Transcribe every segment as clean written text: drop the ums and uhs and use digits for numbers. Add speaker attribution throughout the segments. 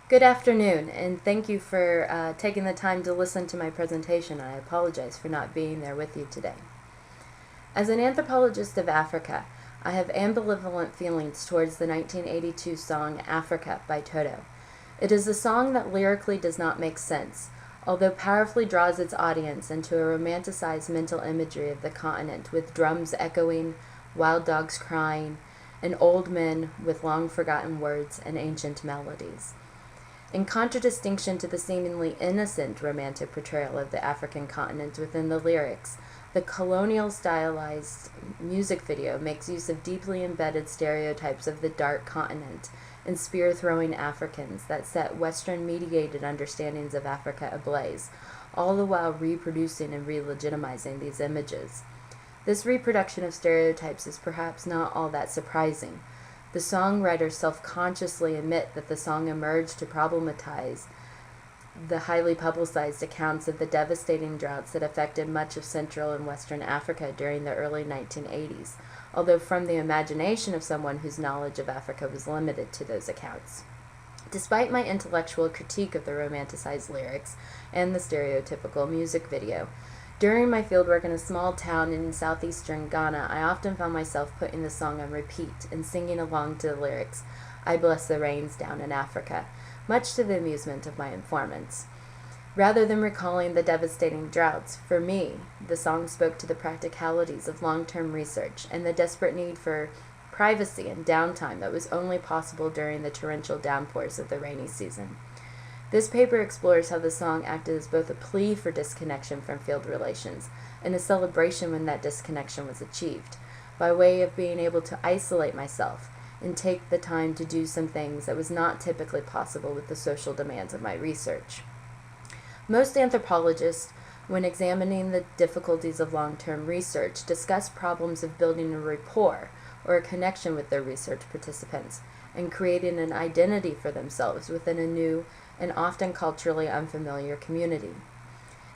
Speaker 1: Good afternoon, and thank you for taking the time to listen to my presentation. I apologize for not being there with you today. As an anthropologist of Africa, I have ambivalent feelings towards the 1982 song Africa by Toto. It is a song that lyrically does not make sense, although powerfully draws its audience into a romanticized mental imagery of the continent with drums echoing, wild dogs crying, and old men with long forgotten words and ancient melodies. In contradistinction to the seemingly innocent romantic portrayal of the African continent within the lyrics, the colonial stylized music video makes use of deeply embedded stereotypes of the dark continent and spear-throwing Africans that set Western-mediated understandings of Africa ablaze, all the while reproducing and re-legitimizing these images. This reproduction of stereotypes is perhaps not all that surprising. The songwriters self-consciously admit that the song emerged to problematize the highly publicized accounts of the devastating droughts that affected much of Central and Western Africa during the early 1980s, although from the imagination of someone whose knowledge of Africa was limited to those accounts. Despite my intellectual critique of the romanticized lyrics and the stereotypical music video, during my fieldwork in a small town in southeastern Ghana, I often found myself putting the song on repeat and singing along to the lyrics, "I bless the rains down in Africa," much to the amusement of my informants. Rather than recalling the devastating droughts, for me, the song spoke to the practicalities of long-term research and the desperate need for privacy and downtime that was only possible during the torrential downpours of the rainy season. This paper explores how the song acted as both a plea for disconnection from field relations and a celebration when that disconnection was achieved, by way of being able to isolate myself and take the time to do some things that was not typically possible with the social demands of my research. Most anthropologists, when examining the difficulties of long-term research, discuss problems of building a rapport or a connection with their research participants and creating an identity for themselves within a new and often culturally unfamiliar community.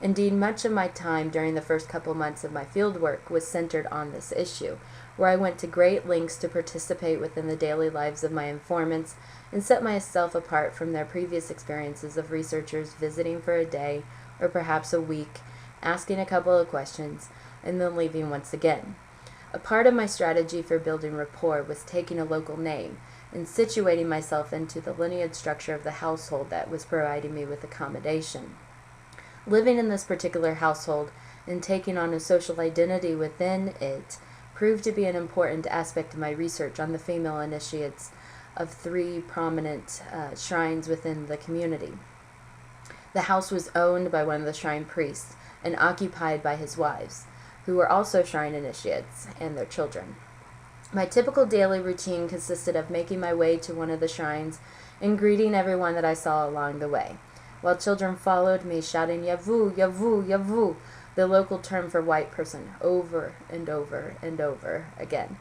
Speaker 1: Indeed, much of my time during the first couple months of my fieldwork was centered on this issue, where I went to great lengths to participate within the daily lives of my informants and set myself apart from their previous experiences of researchers visiting for a day or perhaps a week, asking a couple of questions, and then leaving once again. A part of my strategy for building rapport was taking a local name and situating myself into the lineage structure of the household that was providing me with accommodation. Living in this particular household and taking on a social identity within it proved to be an important aspect of my research on the female initiates of three prominent shrines within the community. The house was owned by one of the shrine priests and occupied by his wives, who were also shrine initiates, and their children. My typical daily routine consisted of making my way to one of the shrines and greeting everyone that I saw along the way, while children followed me shouting "Yavu, Yavu, Yavu," the local term for white person, over and over and over again.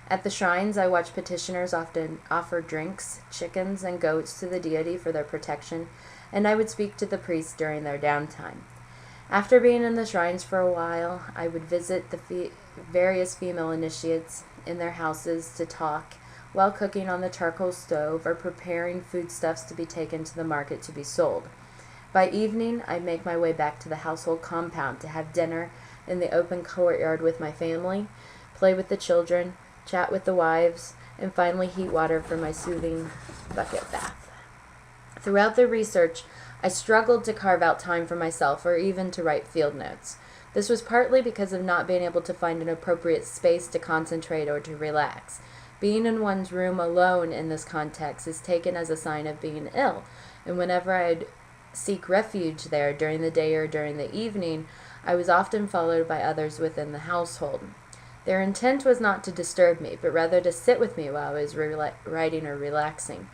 Speaker 1: At the shrines, I watched petitioners often offer drinks, chickens, and goats to the deity for their protection, and I would speak to the priests during their downtime. After being in the shrines for a while, I would visit the various female initiates in their houses to talk while cooking on the charcoal stove or preparing foodstuffs to be taken to the market to be sold. By evening, I'd make my way back to the household compound to have dinner in the open courtyard with my family, play with the children, chat with the wives, and finally heat water for my soothing bucket bath. Throughout the research, I struggled to carve out time for myself or even to write field notes. This was partly because of not being able to find an appropriate space to concentrate or to relax. Being in one's room alone in this context is taken as a sign of being ill, and whenever I'd seek refuge there during the day or during the evening, I was often followed by others within the household. Their intent was not to disturb me, but rather to sit with me while I was writing or relaxing.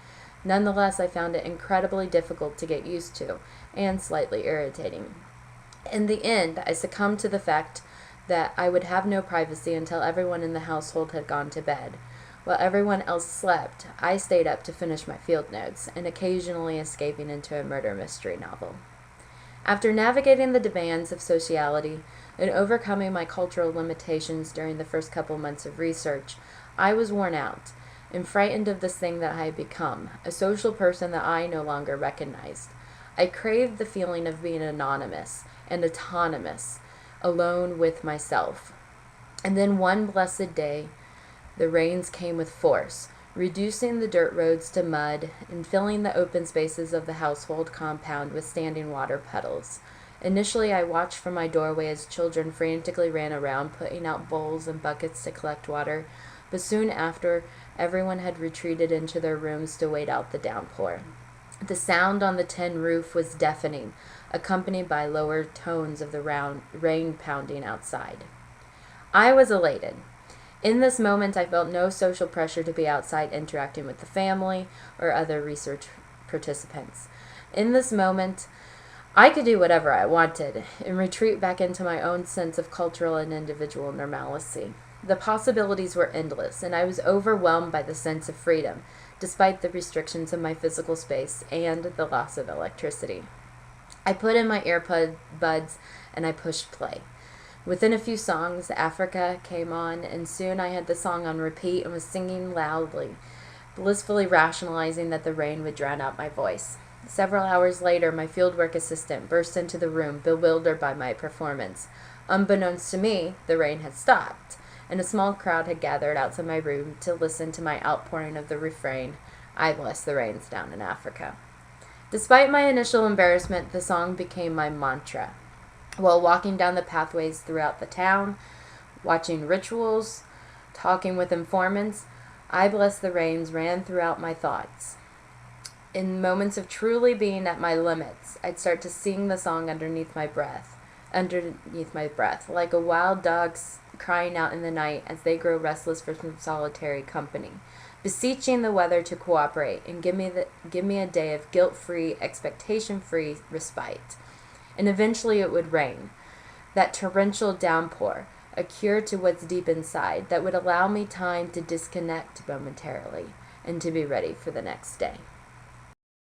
Speaker 1: Nonetheless, I found it incredibly difficult to get used to, and slightly irritating. In the end, I succumbed to the fact that I would have no privacy until everyone in the household had gone to bed. While everyone else slept, I stayed up to finish my field notes, and occasionally escaping into a murder mystery novel. After navigating the demands of sociality and overcoming my cultural limitations during the first couple months of research, I was worn out, and frightened of this thing that I had become, a social person that I no longer recognized. I craved the feeling of being anonymous and autonomous, alone with myself. And then one blessed day, the rains came with force, reducing the dirt roads to mud and filling the open spaces of the household compound with standing water puddles. Initially, I watched from my doorway as children frantically ran around, putting out bowls and buckets to collect water, but soon after, everyone had retreated into their rooms to wait out the downpour. The sound on the tin roof was deafening, accompanied by lower tones of the rain pounding outside. I was elated. In this moment, I felt no social pressure to be outside interacting with the family or other research participants. In this moment, I could do whatever I wanted and retreat back into my own sense of cultural and individual normalcy. The possibilities were endless, and I was overwhelmed by the sense of freedom, despite the restrictions of my physical space and the loss of electricity. I put in my earbuds and I pushed play. Within a few songs, Africa came on, and soon I had the song on repeat and was singing loudly, blissfully rationalizing that the rain would drown out my voice. Several hours later, my fieldwork assistant burst into the room, bewildered by my performance. Unbeknownst to me, the rain had stopped, and a small crowd had gathered outside my room to listen to my outpouring of the refrain, "I bless the rains down in Africa." Despite my initial embarrassment, the song became my mantra. While walking down the pathways throughout the town, watching rituals, talking with informants, "I bless the rains" ran throughout my thoughts. In moments of truly being at my limits, I'd start to sing the song underneath my breath, like a wild dog crying out in the night as they grow restless for some solitary company, beseeching the weather to cooperate and give me a day of guilt-free, expectation-free respite. And eventually it would rain, that torrential downpour, a cure to what's deep inside that would allow me time to disconnect momentarily and to be ready for the next day.